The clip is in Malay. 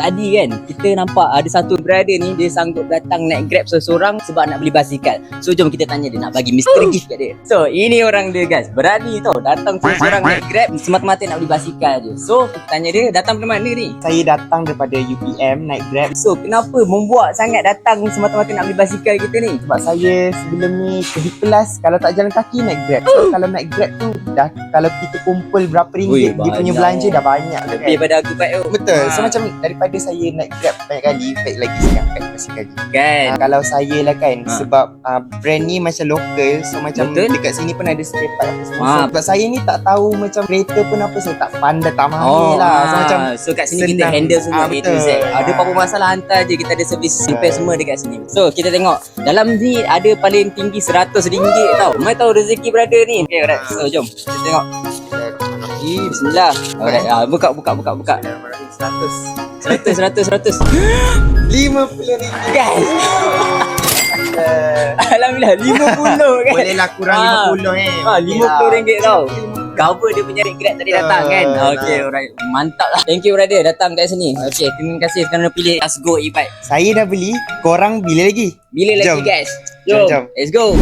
tadi kan kita nampak ada satu brother ni, dia sanggup datang naik Grab seorang sebab nak beli basikal. So jom kita tanya dia, nak bagi mystery gift kat dia. So ini orang dia guys, berani tau datang seorang naik Grab semata-mata nak beli basikal je. So kita tanya dia datang dari mana ni? Saya datang daripada UPM naik Grab. So kenapa membuat sangat datang semata-mata nak beli basikal kita ni? Sebab saya sebelum ni pergi kelas, kalau tak jalan kaki naik Grab. So kalau naik Grab tu dah, kalau kita kumpul berapa ringgit, dia punya belanja dah banyak kan. Lebih pada aku baik tu. Betul. So macam daripada saya naik Grab banyak kali, baik lagi saya angkat basikal je. Kan? Kalau saya lah kan, sebab brand ni macam lokal, so macam betul. dekat sini pun ada spare part apa semua. So, sebab saya ni tak tahu macam kereta pun apa, saya tak pandai, tak mahir lah. So macam so kat sini kita senang. handle semua A to Betul. Z. Ada apa-apa masalah hantar je, kita ada servis repair semua dekat sini. So kita tengok dalam ni ada paling tinggi RM100 tau. Mai tahu rezeki brother ni. Okay, alright. So jom kita tengok. Bismillah. Alright, buka. 100 RM50 guys. Alhamdulillah 50 kan. boleh lah kurang RM50 tau. Cover dia punya Grab tadi datang kan. Okay, alright. Mantap lah. Thank you brother datang kat sini. Okay, terima kasih kerana pilih Let's Go e-bike. Saya dah beli, korang bila lagi? Bila lagi Jom. guys? Jom. Let's go.